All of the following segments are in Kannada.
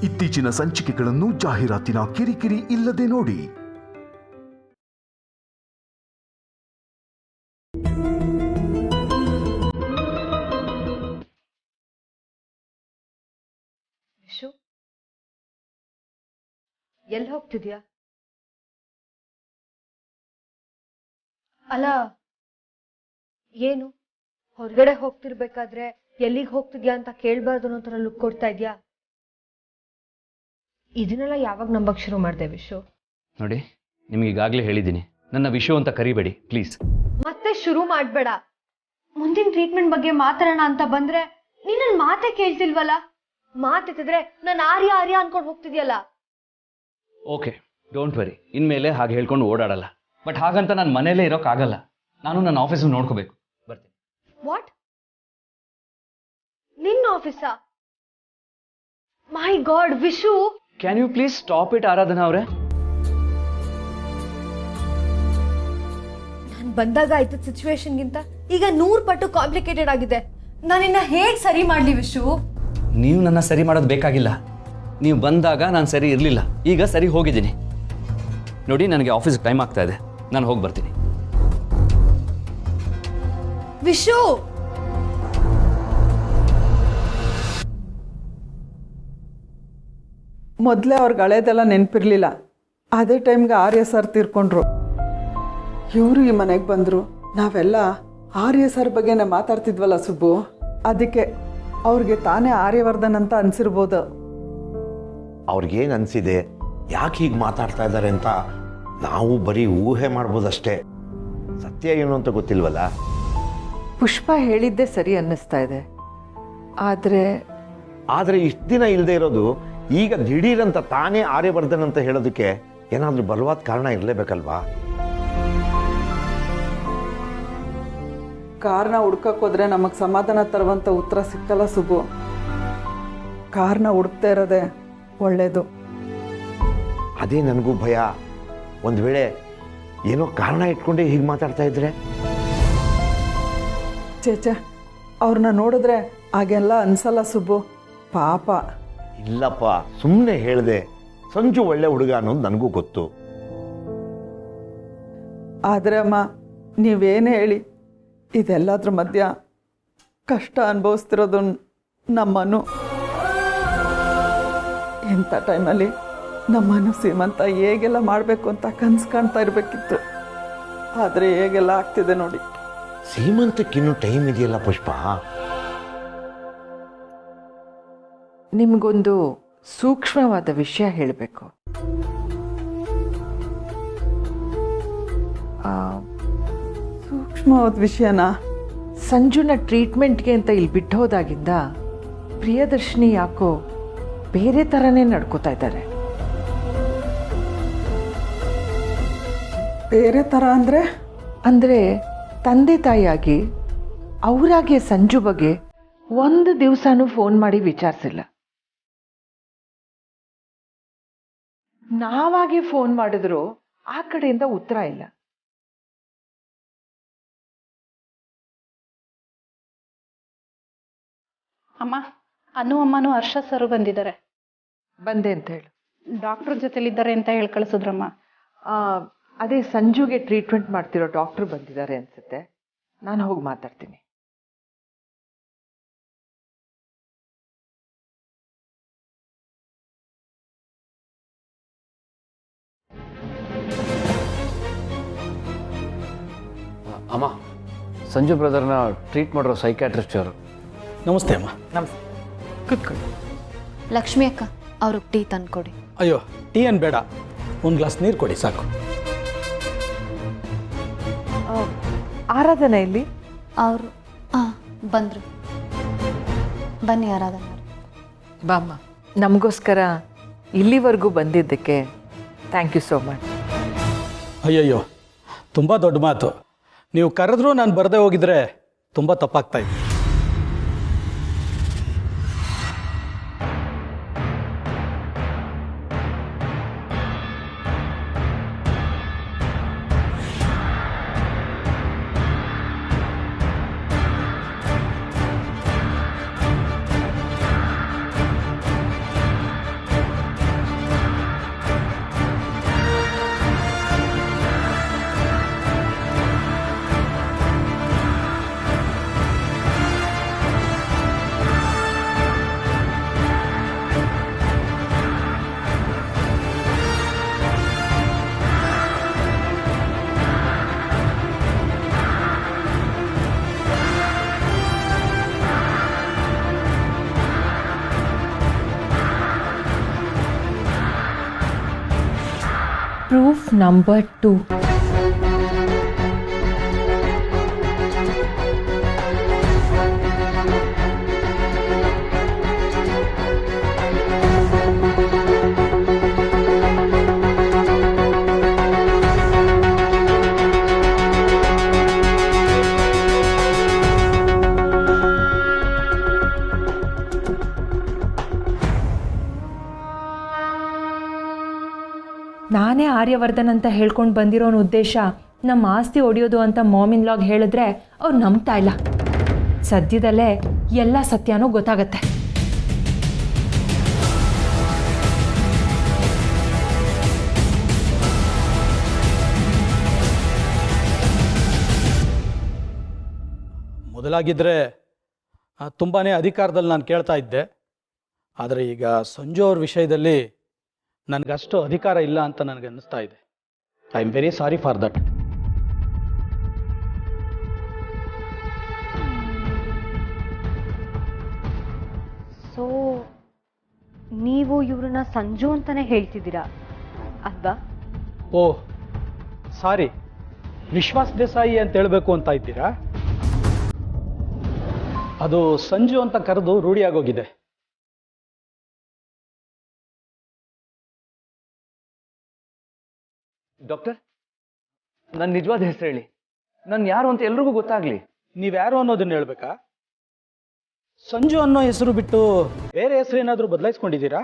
ಇತ್ತೀಚಿನ ಸಂಚಿಕೆಗಳನ್ನು ಜಾಹೀರಾತಿನ ಕಿರಿಕಿರಿ ಇಲ್ಲದೆ ನೋಡಿ. ಎಲ್ಲಿ ಹೋಗ್ತಿದ್ಯಾ? ಅಲ್ಲ, ಏನು ಹೊರಗಡೆ ಹೋಗ್ತಿರ್ಬೇಕಾದ್ರೆ ಎಲ್ಲಿಗೆ ಹೋಗ್ತಿದ್ಯಾ ಅಂತ ಕೇಳ್ಬಾರ್ದು ಅನ್ನೋ ತರ ಲುಕ್ ಕೊಡ್ತಾ ಇದ್ಯಾ? ಇದನ್ನೆಲ್ಲ ಯಾವಾಗ ನಂಬಕ್ ಶುರು ಮಾಡ್ದೆ ವಿಶು? ನೋಡಿ, ನಿಮ್ಗೆ ಈಗಾಗಲೇ ಹೇಳಿದ್ದೀನಿ, ನನ್ನ ವಿಶು ಅಂತ ಕರಿಬೇಡಿ ಪ್ಲೀಸ್. ಮತ್ತೆ ಶುರು ಮಾಡ್ಬೇಡ. ಮುಂದಿನ ಟ್ರೀಟ್ಮೆಂಟ್ ಬಗ್ಗೆ ಮಾತಾಡೋಣ ಅಂತ ಬಂದ್ರೆ ನೀನ್ ನನ್ ಮಾತೇ ಕೇಳ್ತಿಲ್ವಲ್ಲ? ಮಾತೆತ್ತಿದ್ರೆ ನಾನು ಆರ್ಯ ಆರ್ಯ ಅನ್ಕೊಂಡು ಹೋಗ್ತಿದ್ಯಲ್ಲ. ಓಕೆ, ಡೋಂಟ್ ವರಿ, ಇನ್ಮೇಲೆ ಹಾಗೆ ಹೇಳ್ಕೊಂಡು ಓಡಾಡಲ್ಲ. ಬಟ್ ಹಾಗಂತ ನಾನು ಮನೇಲೇ ಇರೋಕ್ಕಾಗಲ್ಲ. ನಾನು ನನ್ನ ಆಫೀಸ್ ನೋಡ್ಕೋಬೇಕು. ಬರ್ತೀನಿ. ವಾಟ್? ನಿನ್ನ ಆಫೀಸಾ? My god Vishu, can you please stop it Aradhana ಅವರೇ? ನಾನು ಬಂದಾಗ ಆಯ್ತು ಸಿಚುವೇಶನ್ಗಿಂತ ಈಗ 100 ಪಟ್ಟು ಕಾಂಪ್ಲಿಕೇಟೆಡ್ ಆಗಿದೆ. ನಾನಿನ್ನ ಹೇಗ್ ಸರಿ ಮಾಡ್ಲಿ ವಿಶು? ನೀವು ನನ್ನ ಸರಿ ಮಾಡೋದು ಬೇಕಾಗಿಲ್ಲ. ನೀವು ಬಂದಾಗ ನಾನು ಸರಿ ಇರಲಿಲ್ಲ, ಈಗ ಸರಿ ಹೋಗಿದ್ದೀನಿ. ನೋಡಿ, ನನಗೆ ಆಫೀಸ್ಗೆ ಟೈಮ್ ಆಗ್ತಾ ಇದೆ, ನಾನು ಹೋಗಿ ಬರ್ತೀನಿ. ವಿಶು, ಮೊದಲೇ ಅವ್ರಿಗೆ ಹಳೇದೆಲ್ಲ ನೆನಪಿರಲಿಲ್ಲ. ಅದೇ ಟೈಮ್ಗೆ ಆರ್ಯ ಸರ್ ತೀರ್ಕೊಂಡ್ರು. ಇವರು ಈ ಮನೆಗೆ ಬಂದರು. ನಾವೆಲ್ಲ ಆರ್ಯ ಸರ್ ಬಗ್ಗೆನೇ ಮಾತಾಡ್ತಿದ್ವಲ್ಲ ಸುಬ್ಬು, ಅದಕ್ಕೆ ಅವ್ರಿಗೆ ತಾನೇ ಆರ್ಯವರ್ಧನ್ ಅಂತ ಅನಿಸಿರ್ಬೋದು. ಅವ್ರಿಗೇನು ಅನಿಸಿದೆ, ಯಾಕೆ ಹೀಗೆ ಮಾತಾಡ್ತಾ ಇದ್ದಾರೆ ಅಂತ ನಾವು ಬರೀ ಊಹೆ ಮಾಡ್ಬೋದಷ್ಟೇ. ಸತ್ಯ ಏನು ಅಂತ ಗೊತ್ತಿಲ್ವಲ್ಲ. ಪುಷ್ಪ ಹೇಳಿದ್ದೇ ಸರಿ ಅನ್ನಿಸ್ತಾ ಇದೆ. ಆದರೆ ಇಷ್ಟು ದಿನ ಇಲ್ಲದೆ ಇರೋದು ಈಗ ದಿಢೀರಂತ ತಾನೇ ಆರ್ಯವರ್ಧನ್ ಅಂತ ಹೇಳೋದಕ್ಕೆ ಏನಾದರೂ ಬಲವಾದ ಕಾರಣ ಇರಲೇಬೇಕಲ್ವಾ? ಕಾರಣ ಹುಡ್ಕಕ್ಕೆ ಹೋದ್ರೆ ನಮಗೆ ಸಮಾಧಾನ ತರುವಂಥ ಉತ್ತರ ಸಿಕ್ಕಲ್ಲ ಸುಬ್ಬು. ಕಾರಣ ಹುಡುಕ್ತಾ ಇರೋದೇ ಒಳ್ಳೇದು. ಅದೇ ನನಗೂ ಭಯ. ಒಂದು ವೇಳೆ ಏನೋ ಕಾರಣ ಇಟ್ಕೊಂಡೇ ಹೀಗೆ ಮಾತಾಡ್ತಾ ಇದ್ರೆ? ಚೇಚೆ, ಅವ್ರನ್ನ ನೋಡಿದ್ರೆ ಹಾಗೆಲ್ಲ ಅನ್ಸಲ್ಲ ಸುಬ್ಬು, ಪಾಪ. ಇಲ್ಲಪ್ಪ, ಸುಮ್ಮನೆ ಹೇಳಿದೆ. ಸಂಜು ಒಳ್ಳೆ ಹುಡುಗ ಅನ್ನೋದು ನನಗೂ ಗೊತ್ತು. ಆದರೆ ಅಮ್ಮ, ನೀವೇನೇ ಹೇಳಿ, ಇದೆಲ್ಲದ್ರ ಮಧ್ಯ ಕಷ್ಟ ಅನುಭವಿಸ್ತಿರೋದು ನಮ್ಮನು. ಇಂಥ ಟೈಮಲ್ಲಿ ನಮ್ಮನು ಸೀಮಂತ ಹೇಗೆಲ್ಲ ಮಾಡಬೇಕು ಅಂತ ಕನಸು ಕಾಣ್ತಾ ಇರಬೇಕಿತ್ತು. ಆದರೆ ಹೇಗೆಲ್ಲ ಆಗ್ತಿದೆ ನೋಡಿ. ಸೀಮಂತಕ್ಕಿನ್ನೂ ಟೈಮ್ ಇದೆಯಲ್ಲ ಪುಷ್ಪ. ನಿಮಗೊಂದು ಸೂಕ್ಷ್ಮವಾದ ವಿಷಯ ಹೇಳಬೇಕು. ಸೂಕ್ಷ್ಮವಾದ ವಿಷಯನಾ? ಸಂಜುನ ಟ್ರೀಟ್ಮೆಂಟ್ಗೆ ಅಂತ ಇಲ್ಲಿ ಬಿಟ್ಟು ಹೋದಾಗಿಂದ ಪ್ರಿಯದರ್ಶಿನಿ ಯಾಕೋ ಬೇರೆ ಥರನೇ ನಡ್ಕೋತಾ ಇದ್ದಾರೆ. ಬೇರೆ ಥರ ಅಂದರೆ ತಂದೆ ತಾಯಿಯಾಗಿ ಅವರಾಗೆ ಸಂಜು ಬಗ್ಗೆ ಒಂದು ದಿವಸನೂ ಫೋನ್ ಮಾಡಿ ವಿಚಾರಿಸಿಲ್ಲ. ನಾವಾಗೆ ಫೋನ್ ಮಾಡಿದ್ರು ಆ ಕಡೆಯಿಂದ ಉತ್ತರ ಇಲ್ಲ. ಅಮ್ಮ, ಅನು ಅಮ್ಮನೂ ಹರ್ಷ ಸರು ಬಂದಿದ್ದಾರೆ. ಬಂದೆ ಅಂತ ಹೇಳು. ಡಾಕ್ಟರ್ ಜೊತೆಲಿದ್ದಾರೆ ಅಂತ ಹೇಳಿ ಕಳಿಸಿದ್ರಮ್ಮ. ಅದೇ ಸಂಜುಗೆ ಟ್ರೀಟ್ಮೆಂಟ್ ಮಾಡ್ತಿರೋ ಡಾಕ್ಟರ್ ಬಂದಿದ್ದಾರೆ ಅನ್ಸುತ್ತೆ. ನಾನು ಹೋಗಿ ಮಾತಾಡ್ತೀನಿ. ಅಮ್ಮ, ಸಂಜು ಬ್ರದರ್ನ ಟ್ರೀಟ್ ಮಾಡಿರೋ ಸೈಕ್ಯಾಟ್ರಿಸ್ಟ್ ಅವರು. ನಮಸ್ತೆ ಅಮ್ಮ. ನಮಸ್ತೆ. ಕೂತ್ಕೊಳ್ಳಿ. ಲಕ್ಷ್ಮಿ ಅಕ್ಕ, ಅವ್ರಿಗೆ ಟೀ ತಂದ್ಕೊಡಿ. ಅಯ್ಯೋ, ಟೀ ಏನು ಬೇಡ, ಒಂದು ಗ್ಲಾಸ್ ನೀರು ಕೊಡಿ ಸಾಕು. ಆರಾಧನಾ ಇಲ್ಲಿ? ಅವರು ಬಂದರು. ಬನ್ನಿ ಆರಾಧನಾ. ಬಾಮ್ಮ, ನಮಗೋಸ್ಕರ ಇಲ್ಲಿವರೆಗೂ ಬಂದಿದ್ದಕ್ಕೆ ಥ್ಯಾಂಕ್ ಯು ಸೋ ಮಚ್. ಅಯ್ಯಯ್ಯೋ, ತುಂಬ ದೊಡ್ಡ ಮಾತು. ನೀವು ಕರೆದ್ರೂ ನಾನು ಬರದೇ ಹೋಗಿದ್ರೆ ತುಂಬ ತಪ್ಪಾಗ್ತಾಯಿತ್ತು. Proof number 2. ನಾನೇ ಆರ್ಯವರ್ಧನ್ ಅಂತ ಹೇಳ್ಕೊಂಡು ಬಂದಿರೋನ ಉದ್ದೇಶ ನಮ್ಮ ಆಸ್ತಿ ಒಡೆಯೋದು ಅಂತ ಮಾಮಿನ್ ಲಾಗ್ ಹೇಳಿದ್ರೆ ಅವ್ರು ನಂಬ್ತಾ ಇಲ್ಲ. ಸದ್ಯದಲ್ಲೇ ಎಲ್ಲ ಸತ್ಯನೂ ಗೊತ್ತಾಗತ್ತೆ. ಮೊದಲಾಗಿದ್ದರೆ ತುಂಬಾ ಅಧಿಕಾರದಲ್ಲಿ ನಾನು ಕೇಳ್ತಾ ಇದ್ದೆ. ಆದರೆ ಈಗ ಸಂಜು ಅವ್ರ ವಿಷಯದಲ್ಲಿ ನನಗಷ್ಟು ಅಧಿಕಾರ ಇಲ್ಲ ಅಂತ ನನಗೆ ಅನ್ನಿಸ್ತಾ ಇದೆ. I am very sorry for that. So ನೀವು ಇವ್ರನ್ನ ಸಂಜು ಅಂತಾನೆ ಹೇಳ್ತಿದ್ದೀರಾ ಅಲ್ವಾ? ಓಹ್ ಸಾರಿ, ವಿಶ್ವಾಸ್ ದೇಸಾಯಿ ಅಂತ ಹೇಳಬೇಕು ಅಂತ ಇದ್ದೀರಾ? ಅದು ಸಂಜು ಅಂತ ಕರೆದು ರೂಢಿಯಾಗೋಗಿದೆ. ಡಾಕ್ಟರ್, ನನ್ನ ನಿಜವಾದ ಹೆಸರು ಹೇಳಿ. ನಾನು ಯಾರು ಅಂತ ಎಲ್ರಿಗೂ ಗೊತ್ತಾಗ್ಲಿ. ನೀವ್ಯಾರು ಅನ್ನೋದನ್ನ ಹೇಳ್ಬೇಕಾ? ಸಂಜು ಅನ್ನೋ ಹೆಸರು ಬಿಟ್ಟು ಬೇರೆ ಹೆಸರು ಏನಾದರೂ ಬದಲಾಯಿಸ್ಕೊಂಡಿದ್ದೀರಾ?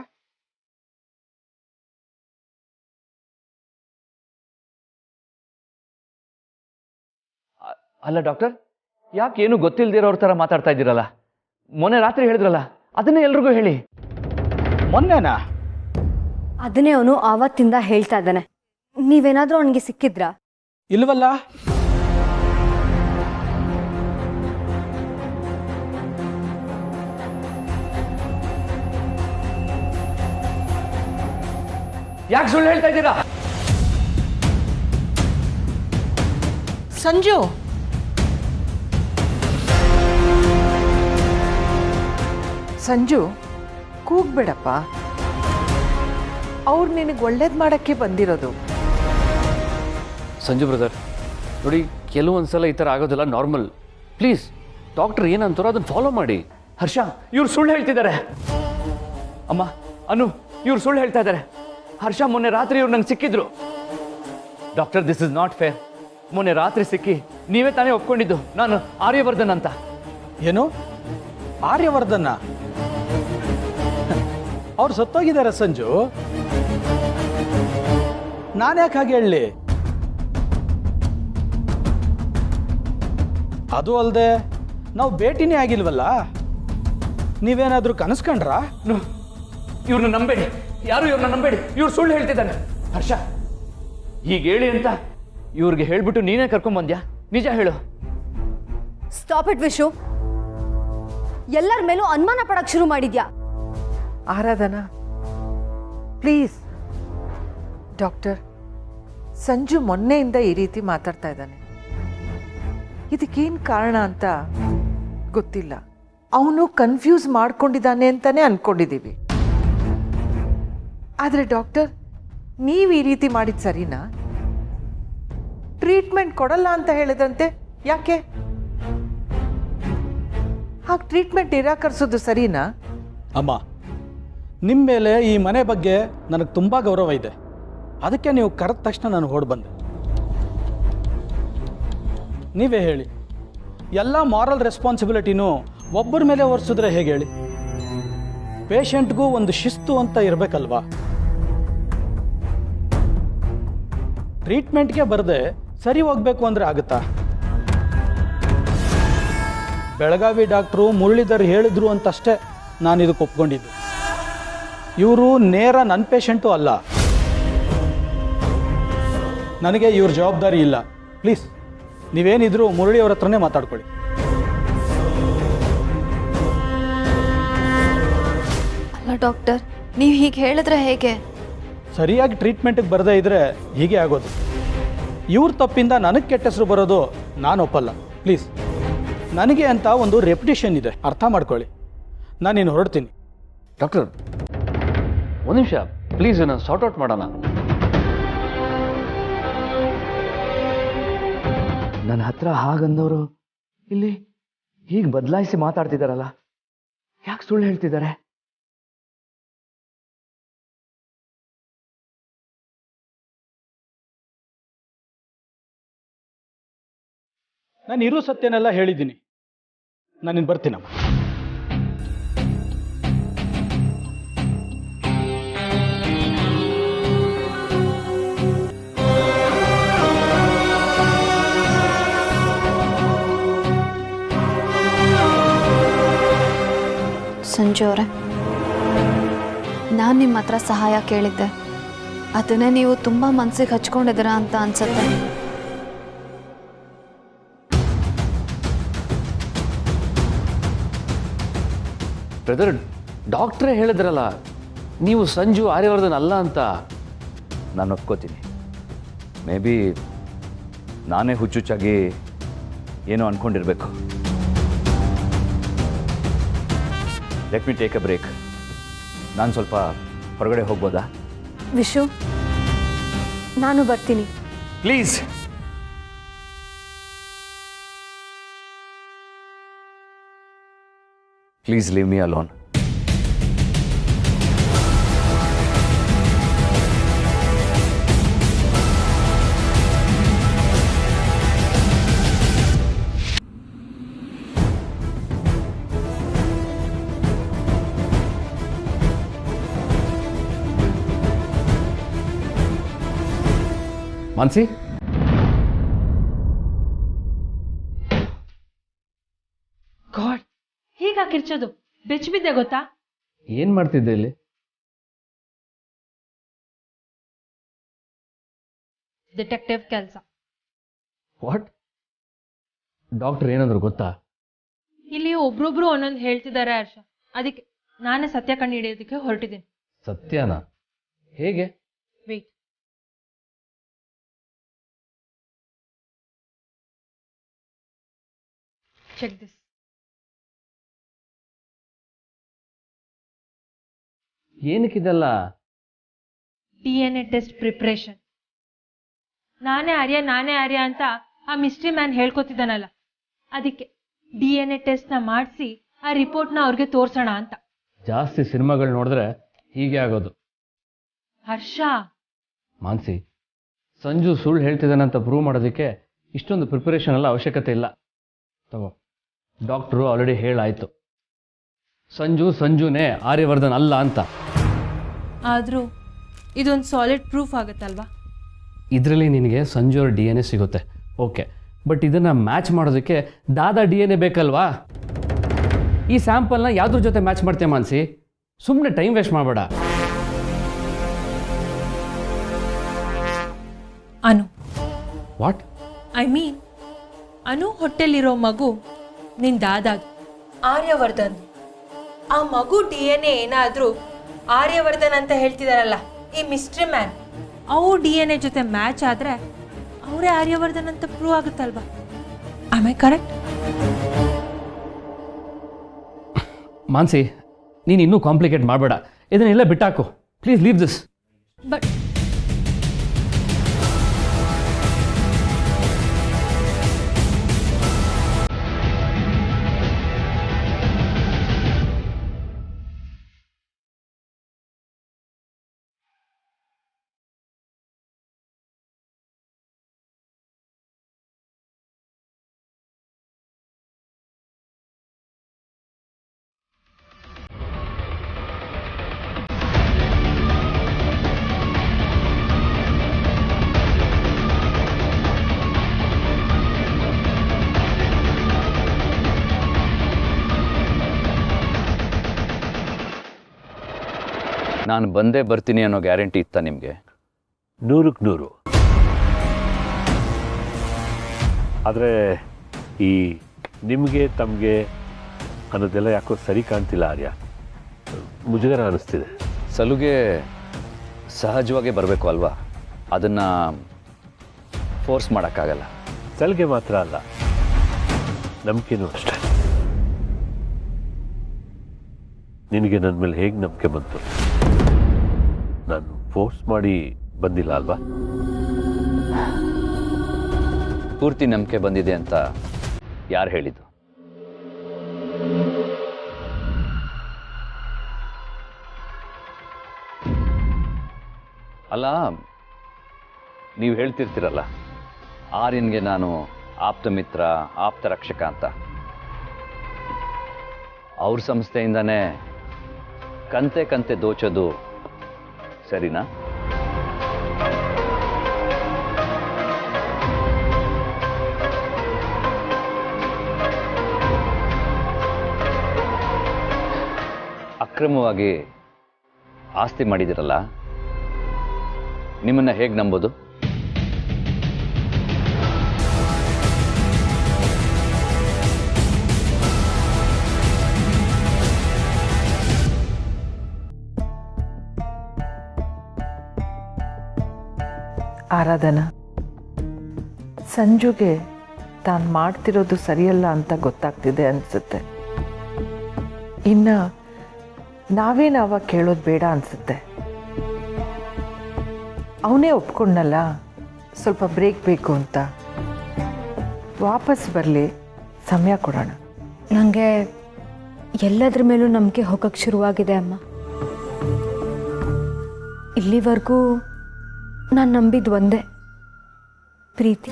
ಅಲ್ಲ ಡಾಕ್ಟರ್, ಯಾಕೆ ಏನು ಗೊತ್ತಿಲ್ದಿರೋರ ಥರ ಮಾತಾಡ್ತಾ ಇದ್ದೀರಲ್ಲ? ಮೊನ್ನೆ ರಾತ್ರಿ ಹೇಳಿದ್ರಲ್ಲ, ಅದನ್ನೇ ಎಲ್ರಿಗೂ ಹೇಳಿ. ಮೊನ್ನೆನಾ? ಅದನ್ನೇ ಅವನು ಆವತ್ತಿಂದ ಹೇಳ್ತಾ ಇದ್ದಾನೆ. ನೀವೇನಾದ್ರೂ ಅವನಿಗೆ ಸಿಕ್ಕಿದ್ರಾ? ಇಲ್ವಲ್ಲ. ಯಾಕೆ ಸುಳ್ಳು ಹೇಳ್ತಾ ಇದ್ದೀರಾ? ಸಂಜು, ಸಂಜು ಕೂಗ್ಬೇಡಪ್ಪ. ಅವ್ರು ನಿನಗೆ ಒಳ್ಳೇದು ಮಾಡೋಕ್ಕೆ ಬಂದಿರೋದು. ಸಂಜು ಬ್ರದರ್ ನೋಡಿ, ಕೆಲವೊಂದು ಸಲ ಈ ಥರ ಆಗೋದೆಲ್ಲ ನಾರ್ಮಲ್. ಪ್ಲೀಸ್ ಡಾಕ್ಟರ್ ಏನಂತಾರೋ ಅದನ್ನು ಫಾಲೋ ಮಾಡಿ. ಹರ್ಷ, ಇವ್ರು ಸುಳ್ಳು ಹೇಳ್ತಿದ್ದಾರೆ. ಅಮ್ಮ, ಅನು, ಇವ್ರು ಸುಳ್ಳು ಹೇಳ್ತಾ ಇದ್ದಾರೆ. ಹರ್ಷ ಮೊನ್ನೆ ರಾತ್ರಿ ಇವ್ರು ನಂಗೆ ಸಿಕ್ಕಿದ್ರು. Doctor, this is not fair. ಮೊನ್ನೆ ರಾತ್ರಿ ಸಿಕ್ಕಿ ನೀವೇ ತಾನೇ ಒಪ್ಕೊಂಡಿದ್ದು ನಾನು ಆರ್ಯವರ್ಧನ್ ಅಂತ. ಏನು ಆರ್ಯವರ್ಧನ? ಅವ್ರು ಸತ್ತೋಗಿದ್ದಾರೆ ಸಂಜು. ನಾನು ಯಾಕೆ ಹಾಗೆ ಹೇಳಲಿ? ಅದು ಅಲ್ಲದೆ ನಾವು ಭೇಟಿನೇ ಆಗಿಲ್ವಲ್ಲ. ನೀವೇನಾದರೂ ಕನಸ್ಕೊಂಡ್ರಾ? ಇವ್ರನ್ನ ನಂಬೇಡಿ, ಯಾರು ಇವ್ರನ್ನ ನಂಬೇಡಿ. ಇವ್ರು ಸುಳ್ಳು ಹೇಳ್ತಿದ್ದಾನೆ. ಹರ್ಷ, ಈಗ ಹೇಳಿ ಅಂತ ಇವ್ರಿಗೆ ಹೇಳ್ಬಿಟ್ಟು ನೀನೇ ಕರ್ಕೊಂಬಂದ್ಯಾ? ನಿಜ ಹೇಳು. Stop it Vishu. ಎಲ್ಲರ ಮೇಲೂ ಅನುಮಾನ ಪಡಕ್ ಶುರು ಮಾಡಿದ್ಯಾ? ಆರಾಧನಾ ಪ್ಲೀಸ್. ಡಾಕ್ಟರ್, ಸಂಜು ಮೊನ್ನೆಯಿಂದ ಈ ರೀತಿ ಮಾತಾಡ್ತಾ ಇದ್ದಾನೆ. ಇದಕ್ಕೇನು ಕಾರಣ ಅಂತ ಗೊತ್ತಿಲ್ಲ. ಅವನು ಕನ್ಫ್ಯೂಸ್ ಮಾಡ್ಕೊಂಡಿದ್ದಾನೆ ಅಂತಾನೆ ಅನ್ಕೊಂಡಿದ್ದೀವಿ. ಆದರೆ ಡಾಕ್ಟರ್, ನೀವು ಈ ರೀತಿ ಮಾಡಿದ ಸರಿನಾ? ಟ್ರೀಟ್ಮೆಂಟ್ ಕೊಡಲ್ಲ ಅಂತ ಹೇಳಿದಂತೆ ಯಾಕೆ? ಹಾಗೆ ಟ್ರೀಟ್ಮೆಂಟ್ ನಿರಾಕರಿಸೋದು ಸರಿನಾ? ಅಮ್ಮ, ನಿಮ್ಮ ಮೇಲೆ ಈ ಮನೆ ಬಗ್ಗೆ ನನಗೆ ತುಂಬ ಗೌರವ ಇದೆ. ಅದಕ್ಕೆ ನೀವು ಕರೆದ ತಕ್ಷಣ ನಾನು ಹೊರಡು ಬಂದೆ. ನೀವೇ ಹೇಳಿ, ಎಲ್ಲ ಮಾರಲ್ ರೆಸ್ಪಾನ್ಸಿಬಿಲಿಟಿನೂ ಒಬ್ಬರ ಮೇಲೆ ಹೊರಿಸಿದ್ರೆ ಹೇಗೆ ಹೇಳಿ? ಪೇಷಂಟ್ಗೂ ಒಂದು ಶಿಸ್ತು ಅಂತ ಇರಬೇಕಲ್ವಾ? ಟ್ರೀಟ್ಮೆಂಟ್ಗೆ ಬರದೆ ಸರಿ ಹೋಗಬೇಕು ಅಂದರೆ ಆಗುತ್ತಾ? ಬೆಳಗಾವಿ ಡಾಕ್ಟ್ರು ಮುರಳೀಧರ್ ಹೇಳಿದ್ರು ಅಂತಷ್ಟೇ ನಾನು ಇದಕ್ಕೆ ಒಪ್ಕೊಂಡಿದ್ದು. ಇವರು ನೇರ ನನ್ನ ಪೇಷಂಟು ಅಲ್ಲ. ನನಗೆ ಇವ್ರ ಜವಾಬ್ದಾರಿ ಇಲ್ಲ. ಪ್ಲೀಸ್ ನೀವೇನಿದ್ರು ಮುರಳಿ ಅವ್ರ ಹತ್ರನೇ ಮಾತಾಡ್ಕೊಳ್ಳಿ. ಅಲ್ಲ ಡಾಕ್ಟರ್, ನೀವು ಹೀಗೆ ಹೇಳಿದ್ರೆ ಹೇಗೆ? ಸರಿಯಾಗಿ ಟ್ರೀಟ್ಮೆಂಟಿಗೆ ಬರದೇ ಇದ್ದರೆ ಹೀಗೆ ಆಗೋದು. ಇವ್ರ ತಪ್ಪಿಂದ ನನಗೆ ಕೆಟ್ಟ ಹೆಸರು ಬರೋದು ನಾನು ಒಪ್ಪಲ್ಲ. ಪ್ಲೀಸ್, ನನಗೆ ಅಂತ ಒಂದು ರೆಪ್ಯುಟೇಷನ್ ಇದೆ, ಅರ್ಥ ಮಾಡ್ಕೊಳ್ಳಿ. ನಾನಿನ್ನು ಹೊರಡ್ತೀನಿ. ಡಾಕ್ಟರ್ ಒಂದು ನಿಮಿಷ ಪ್ಲೀಸ್, ನಾನು ಸಾರ್ಟ್ ಔಟ್ ಮಾಡೋಣ. ನನ್ನ ಹತ್ರ ಹಾಗಂದವರು ಇಲ್ಲಿ ಹೀಗೆ ಬದಲಾಯಿಸಿ ಮಾತಾಡ್ತಿದಾರಲ್ಲ, ಯಾಕೆ ಸುಳ್ಳು ಹೇಳ್ತಿದ್ದಾರೆ? ನಾನು ಇರೋ ಸತ್ಯನೆಲ್ಲ ಹೇಳಿದ್ದೀನಿ. ನಾನಿನ್ನು ಬರ್ತೀನಮ್ಮ. ಸಂಜು ಅವರೇ, ನಾನು ನಿಮ್ಮ ಹತ್ರ ಸಹಾಯ ಕೇಳಿದ್ದೆ. ಅದನ್ನೇ ನೀವು ತುಂಬ ಮನಸ್ಸಿಗೆ ಹಚ್ಕೊಂಡಿದ್ದೀರಾ ಅಂತ ಅನ್ಸುತ್ತೆ. ಬ್ರದರ್, ಡಾಕ್ಟ್ರೇ ಹೇಳಿದ್ರಲ್ಲ ನೀವು ಸಂಜು ಆರ್ಯವರ್ಧನ್ ಅಲ್ಲ ಅಂತ. ನಾನು ಒಪ್ಕೋತೀನಿ. ಮೇ ಬಿ ನಾನೇ ಹುಚ್ಚುಚ್ಚಾಗಿ ಏನೋ ಅಂದ್ಕೊಂಡಿರ್ಬೇಕು. Let me take a break. ನಾನು ಸ್ವಲ್ಪ ಹೊರಗಡೆ ಹೋಗ್ಬೋದಾ? ವಿಶು, ನಾನು ಬರ್ತೀನಿ. Please. Please leave me alone. Mansi, god, ಹೀಗೆ ಕಿರ್ಚೋದು? ಬೆಚ್ಚಿಬಿದ್ದೆ ಗೊತ್ತಾ? ಏನ್ ಮಾಡ್ತಿದ್ದೆ ಇಲ್ಲಿ? ಡಿಟೆಕ್ಟಿವ್ ಕೆಲಸ. ವಾಟ್? ಡಾಕ್ಟರ್ ಏನಂದ್ರು ಗೊತ್ತಾ? ಇಲ್ಲಿ ಒಬ್ರೊಬ್ರು ಒಂದೊಂದು ಹೇಳ್ತಿದ್ದಾರೆ ಹರ್ಷ. ಅದಕ್ಕೆ ನಾನೇ ಸತ್ಯ ಕಂಡು ಹಿಡಿಯೋದಕ್ಕೆ ಹೊರಟಿದ್ದೀನಿ. ಸತ್ಯನಾ? ಹೇಗೆ? ವೇಟ್. Check this. ಏನಕ್ಕಿದೆಲ್ಲ? DNA test preparation. ನಾನೇ ಆರ್ಯ ಅಂತ ಆ ಮಿಸ್ಟ್ರಿ ಮ್ಯಾನ್ ಹೇಳ್ಕೊತಿದ್ದಾನಲ್ಲ, ಅದಕ್ಕೆ DNA ಟೆಸ್ಟ್ನ ಮಾಡಿಸಿ ಆ ರಿಪೋರ್ಟ್ನ ಅವ್ರಿಗೆ ತೋರ್ಸೋಣ ಅಂತ. ಜಾಸ್ತಿ ಸಿನಿಮಾಗಳು ನೋಡಿದ್ರೆ ಹೀಗೆ ಆಗೋದು. ಹರ್ಷ, ಮಾನ್ಸಿ, ಸಂಜು ಸುಳ್ಳು ಹೇಳ್ತಿದ್ದಾನಂತ ಪ್ರೂವ್ ಮಾಡೋದಕ್ಕೆ ಇಷ್ಟೊಂದು ಪ್ರಿಪರೇಷನ್ ಎಲ್ಲ ಅವಶ್ಯಕತೆ ಇಲ್ಲ. ತಗೋ, ಡಾಕ್ಟ್ರು ಆಲ್ರೆಡಿ ಹೇಳಾಯ್ತು, ಸಂಜುನೇ ಆರ್ಯವರ್ಧನ್ ಅಲ್ಲ ಅಂತ. ಆದರೂ ಇದೊಂದು ಸಾಲಿಡ್ ಪ್ರೂಫ್ ಆಗುತ್ತಲ್ವಾ? ಇದರಲ್ಲಿ ನಿನಗೆ ಸಂಜು ಅವ್ರ DNA ಸಿಗುತ್ತೆ, ಓಕೆ. ಬಟ್ ಇದನ್ನು ಮ್ಯಾಚ್ ಮಾಡೋದಕ್ಕೆ ದಾದಾ DNA ಬೇಕಲ್ವಾ? ಈ ಸ್ಯಾಂಪಲ್ನ ಯಾವ್ದ್ರ ಜೊತೆ ಮ್ಯಾಚ್ ಮಾಡ್ತೀಯ ಮಾನ್ಸಿ? ಸುಮ್ಮನೆ ಟೈಮ್ ವೇಸ್ಟ್ ಮಾಡಬೇಡ. ಅನು. ವಾಟ್? ಐ ಮೀನ್, ಅನು ಹೊಟ್ಟೆಲಿರೋ ಮಗು ನಿನ್ ದಾದಾದು, ಆರ್ಯವರ್ಧನ್. ಆ ಮಗು DNA ಏನಾದರೂ ಆರ್ಯವರ್ಧನ್ ಅಂತ ಹೇಳ್ತಿದಾರಲ್ಲ ಈ ಮಿಸ್ಟ್ರಿ ಮ್ಯಾನ್, ಅವು DNA ಜೊತೆ ಮ್ಯಾಚ್ ಆದರೆ ಅವರೇ ಆರ್ಯವರ್ಧನ್ ಅಂತ ಪ್ರೂವ್ ಆಗುತ್ತಲ್ವಾ? Am I correct? ಮಾನ್ಸಿ, ನೀನು ಇನ್ನೂ ಕಾಂಪ್ಲಿಕೇಟ್ ಮಾಡಬೇಡ, ಇದನ್ನೆಲ್ಲ ಬಿಟ್ಟಾಕು. Please leave this. ಬಟ್ ನಾನು ಬಂದೇ ಬರ್ತೀನಿ ಅನ್ನೋ ಗ್ಯಾರಂಟಿ ಇತ್ತಾ ನಿಮಗೆ? 100ಕ್ಕೆ 100. ಆದರೆ ಈ ನಿಮಗೆ ತಮಗೆ ಅನ್ನೋದೆಲ್ಲ ಯಾಕೋ ಸರಿ ಕಾಣ್ತಿಲ್ಲ ಆರ್ಯ. ಮುಜುಗರ ಅನ್ನಿಸ್ತಿದೆ. ಸಲುಗೆ ಸಹಜವಾಗೇ ಬರಬೇಕು ಅಲ್ವಾ? ಅದನ್ನು ಫೋರ್ಸ್ ಮಾಡೋಕ್ಕಾಗಲ್ಲ. ಸಲಿಗೆ ಮಾತ್ರ ಅಲ್ಲ, ನಂಬಿಕೆನೂ ಅಷ್ಟೇ. ನಿನಗೆ ನನ್ನ ಮೇಲೆ ಹೇಗೆ ನಂಬಿಕೆ ಬಂತು? ನಾನು ಫೋರ್ಸ್ ಮಾಡಿ ಬಂದಿಲ್ಲ ಅಲ್ವಾ? ಪೂರ್ತಿ ನಂಬಿಕೆ ಬಂದಿದೆ ಅಂತ ಯಾರು ಹೇಳಿದ್ದು? ಅಲ್ಲ, ನೀವು ಹೇಳ್ತಿರ್ತೀರಲ್ಲ ಆರ್ಯನ್ಗೆ ನಾನು ಆಪ್ತ ಮಿತ್ರ, ಆಪ್ತ ರಕ್ಷಕ ಅಂತ. ಅವ್ರ ಸಂಸ್ಥೆಯಿಂದನೇ ಕಂತೆ ಕಂತೆ ದೋಚೋದು ಸರಿನಾ? ಅಕ್ರಮವಾಗಿ ಆಸ್ತಿ ಮಾಡಿದಿರಲ್ಲ, ನಿಮ್ಮನ್ನ ಹೇಗೆ ನಂಬೋದು? ಆರಾಧನಾ, ಸಂಜುಗೆ ತಾನು ಮಾಡ್ತಿರೋದು ಸರಿಯಲ್ಲ ಅಂತ ಗೊತ್ತಾಗ್ತಿದೆ ಅನಿಸುತ್ತೆ. ಇನ್ನು ನಾವೇನಾವ ಕೇಳೋದು ಬೇಡ ಅನಿಸುತ್ತೆ. ಅವನೇ ಒಪ್ಕೊಂಡಲ್ಲ ಸ್ವಲ್ಪ ಬ್ರೇಕ್ ಬೇಕು ಅಂತ. ವಾಪಸ್ ಬರಲಿ, ಸಮಯ ಕೊಡೋಣ. ನನಗೆ ಎಲ್ಲದ್ರ ಮೇಲೂ ನಂಬಿಕೆ ಹೋಗಕ್ಕೆ ಶುರುವಾಗಿದೆ ಅಮ್ಮ. ಇಲ್ಲಿವರೆಗೂ ನಾನು ನಂಬಿದ್ದು ಒಂದೇ, ಪ್ರೀತಿ.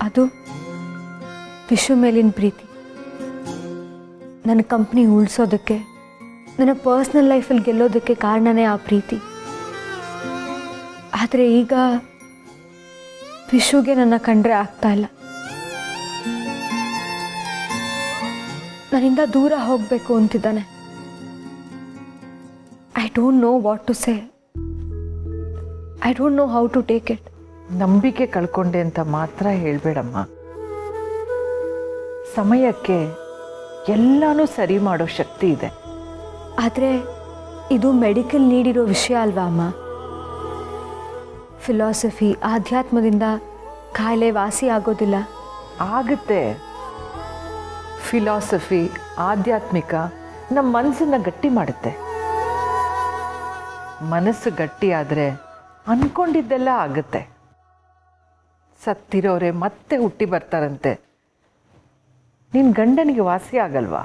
ಅದು ವಿಶ್ವ ಮೇಲಿನ ಪ್ರೀತಿ. ನನ್ನ ಕಂಪ್ನಿ ಉಳಿಸೋದಕ್ಕೆ, ನನ್ನ ಪರ್ಸ್ನಲ್ ಲೈಫಲ್ಲಿ ಗೆಲ್ಲೋದಕ್ಕೆ ಕಾರಣನೇ ಆ ಪ್ರೀತಿ. ಆದರೆ ಈಗ ವಿಶ್ವಗೆ ನನ್ನ ಕಂಡ್ರೆ ಆಗ್ತಾ ಇಲ್ಲ. ನನ್ನಿಂದ ದೂರ ಹೋಗಬೇಕು ಅಂತಿದ್ದಾನೆ. I don't know what to say. I don't know how to take it. ನಂಬಿಕೆ ಕಳ್ಕೊಂಡೆ ಅಂತ ಮಾತ್ರ ಹೇಳಬೇಡಮ್ಮ. ಸಮಯಕ್ಕೆ ಎಲ್ಲನೂ ಸರಿ ಮಾಡೋ ಶಕ್ತಿ ಇದೆ. ಆದರೆ ಇದು ಮೆಡಿಕಲ್ ನೀಡಿರೋ ವಿಷಯ ಅಲ್ವಾ ಅಮ್ಮ? ಫಿಲಾಸಫಿ, ಆಧ್ಯಾತ್ಮದಿಂದ ಕಾಯಿಲೆ ವಾಸಿ ಆಗೋದಿಲ್ಲ. ಆಗುತ್ತೆ. ಫಿಲಾಸಫಿ, ಆಧ್ಯಾತ್ಮಿಕ ನಮ್ಮ ಮನಸ್ಸನ್ನು ಗಟ್ಟಿ ಮಾಡುತ್ತೆ. ಮನಸ್ಸು ಗಟ್ಟಿ ಆದರೆ ಅಂದ್ಕೊಂಡಿದ್ದೆಲ್ಲ ಆಗುತ್ತೆ. ಸತ್ತಿರೋರೆ ಮತ್ತೆ ಹುಟ್ಟಿ ಬರ್ತಾರಂತೆ. ನಿನ್ನ ಗಂಡನಿಗೆ ವಾಸಿ ಆಗಲ್ವಾ?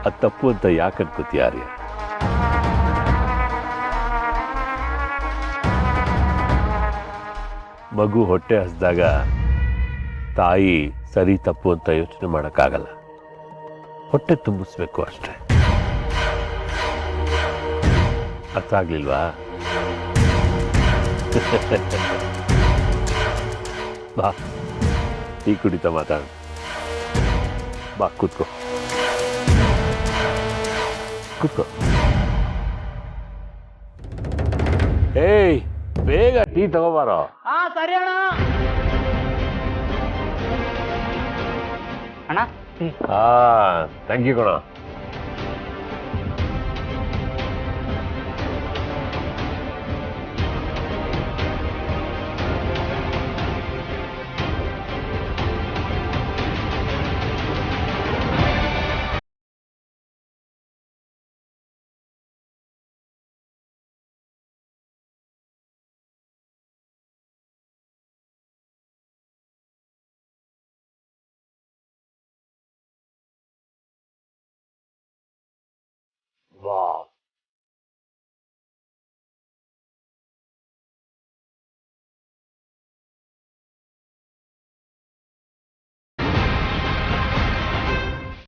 ಅದು ತಪ್ಪು ಅಂತ ಯಾಕೆ ಅನ್ಕೋತೀಯ ಆರ್ಯ? ಮಗು ಹೊಟ್ಟೆ ಹಸಿದಾಗ ತಾಯಿ ಸರಿ ತಪ್ಪು ಅಂತ ಯೋಚನೆ ಮಾಡೋಕ್ಕಾಗಲ್ಲ. ಹೊಟ್ಟೆ ತುಂಬಿಸ್ಬೇಕು ಅಷ್ಟೇ. ಅರ್ಥ ಆಗ್ಲಿಲ್ವಾ? ಬಾ, ಟೀ ಕುಡಿತಾ ಮಾತಾಡ. ಬಾ, ಕೂತ್ಕೋ ಕೂತ್ಕೋ. ಏಯ್, ಬೇಗ ಟೀ ತಗೋಬಾರೋ. ಸರಿ ಅಣ್ಣ. ಥ್ಯಾಂಕ್ ಯು ಕಣ.